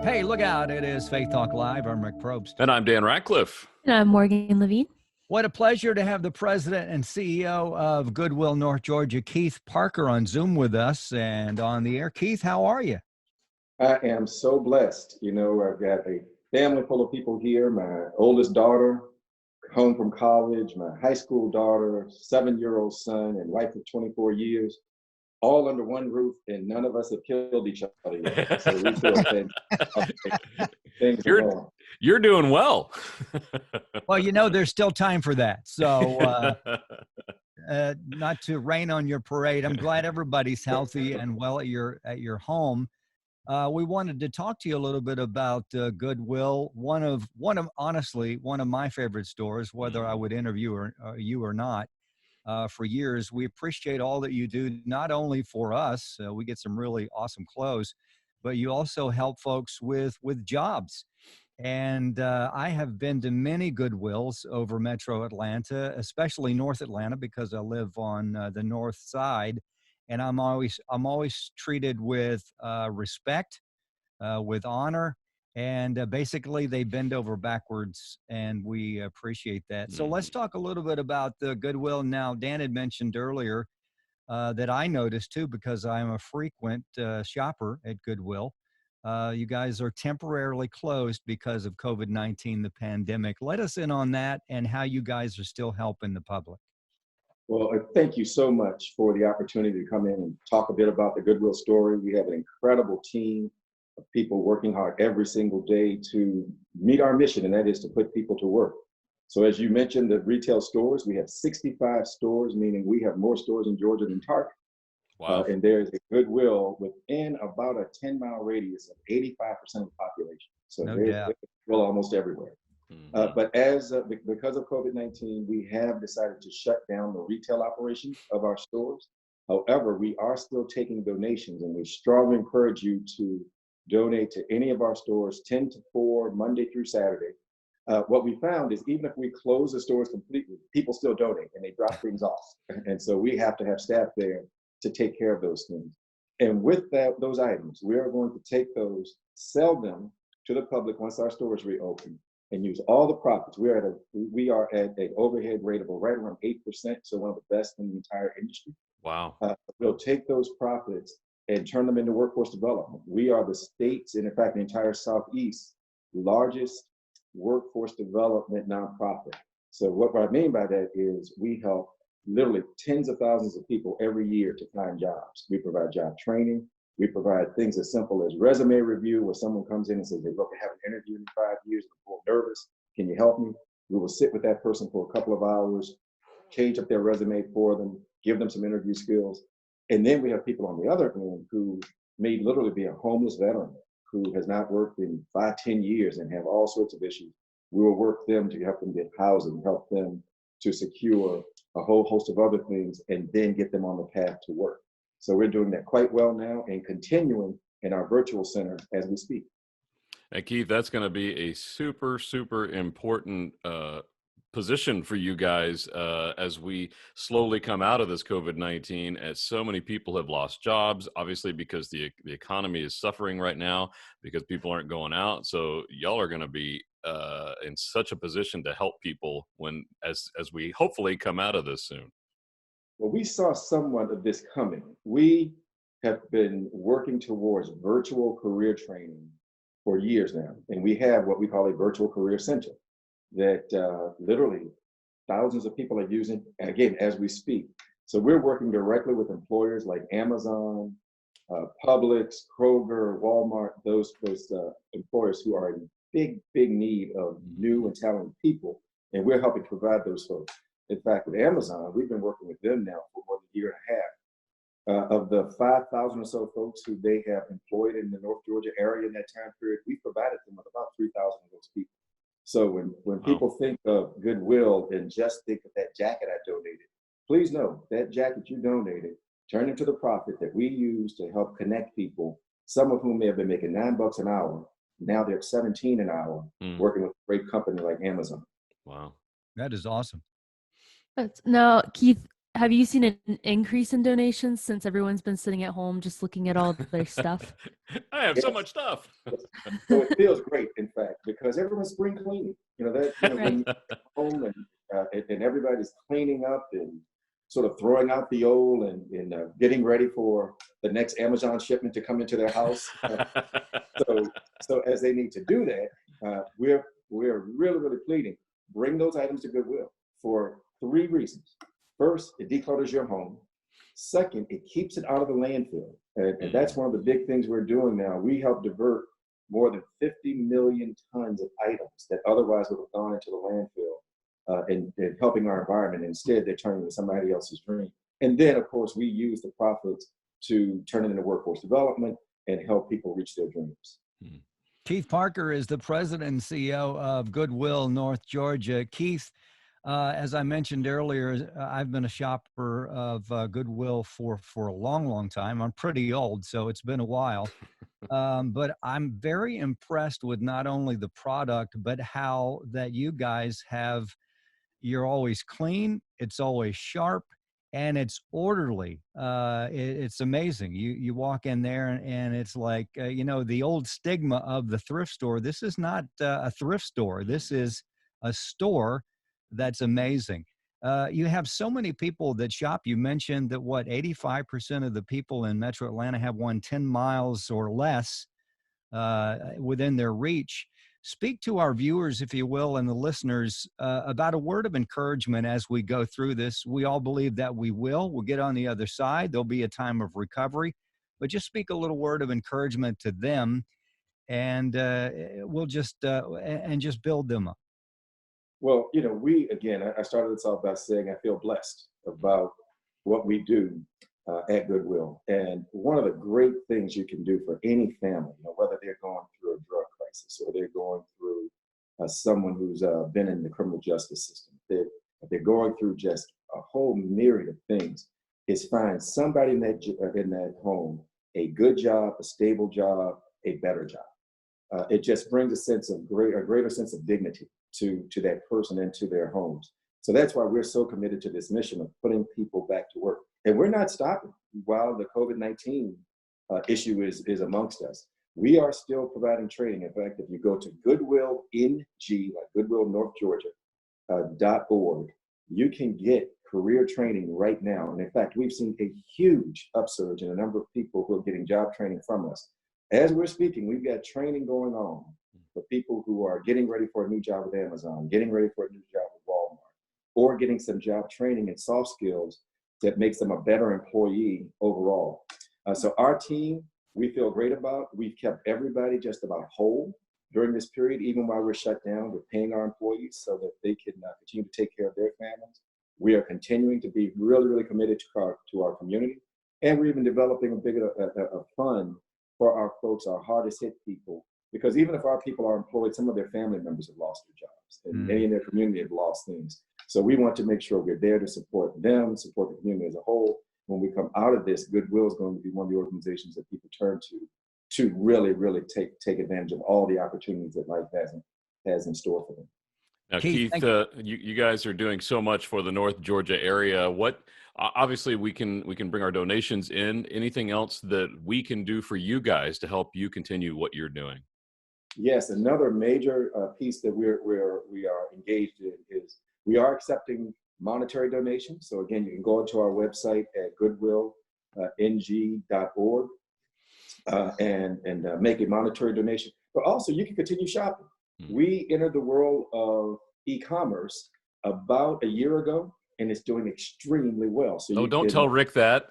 Hey, look out. It is Faith Talk Live. I'm Rick Probst. And I'm Dan Ratcliffe. And I'm Morgan Levine. What a pleasure to have the president and CEO of Goodwill, North Georgia, Keith Parker, on Zoom with us and on the air. Keith, how are you? I am so blessed. You know, I've got a family full of people here. My oldest daughter, home from college, my high school daughter, 7-year-old son, and wife of 24 years, all under one roof, and none of us have killed each other yet. So we feel things are going. You're doing well. Well, you know, there's still time for that. So not to rain on your parade, I'm glad everybody's healthy and well at your home. We wanted to talk to you a little bit about Goodwill, one of honestly one of my favorite stores, whether I would interview you or not. For years, we appreciate all that you do, not only for us, we get some really awesome clothes, but you also help folks with jobs. And I have been to many Goodwills over Metro Atlanta, especially North Atlanta, because I live on the north side. And I'm always treated with respect, with honor, and basically they bend over backwards, and we appreciate that. So let's talk a little bit about the Goodwill. Now, Dan had mentioned earlier that I noticed too, because I'm a frequent shopper at Goodwill. You guys are temporarily closed because of COVID-19, the pandemic. Let us in on that and how you guys are still helping the public. Well, thank you so much for the opportunity to come in and talk a bit about the Goodwill story. We have an incredible team of people working hard every single day to meet our mission, and that is to put people to work. So as you mentioned, the retail stores, we have 65 stores, meaning we have more stores in Georgia than Target. Wow. And there's a Goodwill within about a 10-mile radius of 85% of the population. So there's Goodwill almost everywhere. Mm-hmm. But because of COVID-19, we have decided to shut down the retail operation of our stores. However, we are still taking donations, and we strongly encourage you to donate to any of our stores 10 to 4, Monday through Saturday. What we found is even if we close the stores completely, people still donate and they drop things off. And so we have to have staff there to take care of those things. And with those items, we are going to take those, sell them to the public once our stores reopen, and use all the profits. We are at an overhead rate of right around 8%, so one of the best in the entire industry. Wow. We'll take those profits and turn them into workforce development. We are the state's, and in fact, the entire Southeast, largest workforce development nonprofit. So what I mean by that is we help literally tens of thousands of people every year to find jobs. We provide job training. We provide things as simple as resume review, where someone comes in and says, hey, look, I haven't interviewed in 5 years, I'm a little nervous. Can you help me? We will sit with that person for a couple of hours, change up their resume for them, give them some interview skills. And then we have people on the other end who may literally be a homeless veteran who has not worked in 5-10 years and have all sorts of issues. We will work them to help them get housing, help them to secure a whole host of other things, and then get them on the path to work. So we're doing that quite well now and continuing in our virtual center as we speak. Hey, Keith, that's going to be a super, super important position for you guys as we slowly come out of this COVID-19, as so many people have lost jobs, obviously because the economy is suffering right now because people aren't going out. So y'all are going to be in such a position to help people as we hopefully come out of this soon. Well, we saw somewhat of this coming. We have been working towards virtual career training for years now, and we have what we call a virtual career center that literally thousands of people are using, and again, as we speak. So we're working directly with employers like Amazon, Publix, Kroger, Walmart, those employers who are in big need of new and talented people, and we're helping provide those folks. In fact, with Amazon, we've been working with them now for more than a year and a half. Of the 5,000 or so folks who they have employed in the North Georgia area in that time period, we provided them with about 3,000 of those people. So when people think of Goodwill and just think of that jacket I donated, please know that jacket you donated turned into the profit that we use to help connect people, some of whom may have been making $9 an hour. Now they're at $17 an hour working with a great company like Amazon. Wow. That is awesome. Now, Keith, have you seen an increase in donations since everyone's been sitting at home just looking at all of their stuff? I have so Yes. much stuff. So it feels great, in fact, because everyone's spring cleaning. When Right. you get home and everybody's cleaning up and sort of throwing out the old and getting ready for the next Amazon shipment to come into their house. So as they need to do that, we're really, really pleading. Bring those items to Goodwill for 3 reasons. First, it declutters your home. Second, it keeps it out of the landfill. And that's one of the big things we're doing now. We help divert more than 50 million tons of items that otherwise would have gone into the landfill and helping our environment. Instead, they're turning into somebody else's dream. And then, of course, we use the profits to turn it into workforce development and help people reach their dreams. Keith Parker is the president and CEO of Goodwill, North Georgia. Keith, as I mentioned earlier, I've been a shopper of Goodwill for a long, long time. I'm pretty old, so it's been a while. But I'm very impressed with not only the product, but how that you guys have, you're always clean, it's always sharp, and it's orderly. It's amazing. You walk in there and it's like, the old stigma of the thrift store. This is not a thrift store. This is a store that's amazing. You have so many people that shop. You mentioned that 85% of the people in Metro Atlanta have 10 miles or less within their reach. Speak to our viewers, if you will, and the listeners about a word of encouragement as we go through this. We all believe that we will. We'll get on the other side. There'll be a time of recovery, but just speak a little word of encouragement to them, and we'll just build them up. Well, I started this off by saying I feel blessed about what we do at Goodwill. And one of the great things you can do for any family, whether they're going through a drug crisis or they're going through someone who's been in the criminal justice system, if they're going through just a whole myriad of things, is find somebody in that home a good job, a stable job, a better job. It just brings a greater sense of dignity to that person and to their homes. So that's why we're so committed to this mission of putting people back to work. And we're not stopping while the COVID-19 issue is amongst us. We are still providing training. In fact, if you go to Goodwill NG, like Goodwill North Georgia, .org, you can get career training right now. And in fact, we've seen a huge upsurge in the number of people who are getting job training from us. As we're speaking, we've got training going on for people who are getting ready for a new job with Amazon, getting ready for a new job with Walmart, or getting some job training and soft skills that makes them a better employee overall. So our team, we feel great about. We've kept everybody just about whole during this period, even while we're shut down. We're paying our employees so that they can continue to take care of their families. We are continuing to be really, really committed to our community. And we're even developing a fund for our folks, our hardest hit people, because even if our people are employed, some of their family members have lost their jobs, and many in their community have lost things. So we want to make sure we're there to support them, support the community as a whole. When we come out of this, Goodwill is going to be one of the organizations that people turn to really, really take advantage of all the opportunities that life has in store for them. Now, Keith, you guys are doing so much for the North Georgia area. Obviously we can bring our donations in. Anything else that we can do for you guys to help you continue what you're doing? Yes, another major piece that we are engaged in is we are accepting monetary donations. So again, you can go to our website at goodwillng.org and make a monetary donation. But also, you can continue shopping. We entered the world of e-commerce about a year ago, and it's doing extremely well. So don't tell Rick that.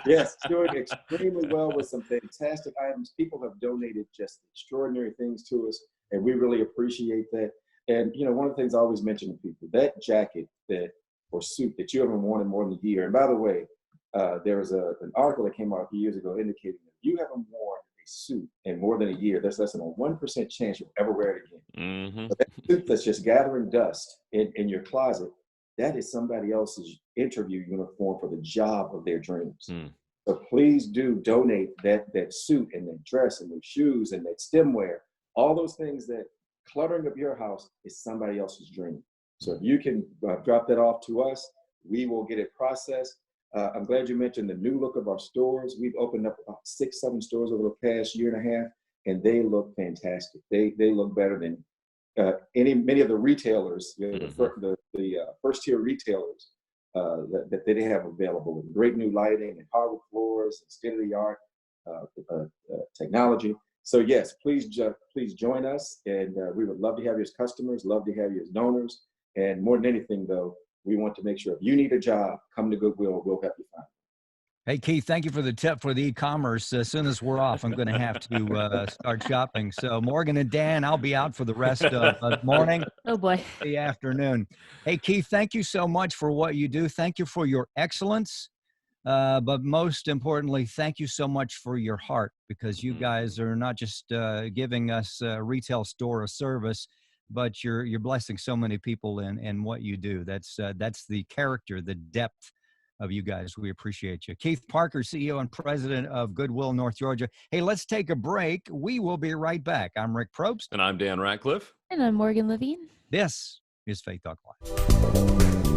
Yes, it's doing extremely well with some fantastic items. People have donated just extraordinary things to us, and we really appreciate that. And one of the things I always mention to people, that jacket or suit that you haven't worn in more than a year. And by the way, there was an article that came out a few years ago indicating that you haven't worn a suit in more than a year, there's less than a 1% chance you'll ever wear it again. So that suit that's just gathering dust in your closet, that is somebody else's interview uniform for the job of their dreams. So please do donate that suit and that dress and those shoes and that stemware, all those things that cluttering up your house is somebody else's dream. So if you can drop that off to us, We will get it processed. I'm glad you mentioned the new look of our stores. We've opened up about 6, 7 stores over the past year and a half, and they look fantastic. They look better than many of the retailers, the first tier retailers that they have available, with great new lighting and hardwood floors and state of the art technology. So yes, please join us, and we would love to have you as customers, love to have you as donors, and more than anything, though, we want to make sure if you need a job, come to Goodwill. We'll help you find it. Hey, Keith, thank you for the tip for the e-commerce. As soon as we're off, I'm going to have to start shopping. So Morgan and Dan, I'll be out for the rest of the morning. Oh boy. The afternoon. Hey, Keith, thank you so much for what you do. Thank you for your excellence. But most importantly, thank you so much for your heart, because you guys are not just giving us a retail store a service, but you're blessing so many people in what you do. That's the character, the depth of you guys. We appreciate you. Keith Parker, CEO and President of Goodwill, North Georgia. Hey, let's take a break. We will be right back. I'm Rick Probst. And I'm Dan Ratcliffe. And I'm Morgan Levine. This is Faith Talk Live.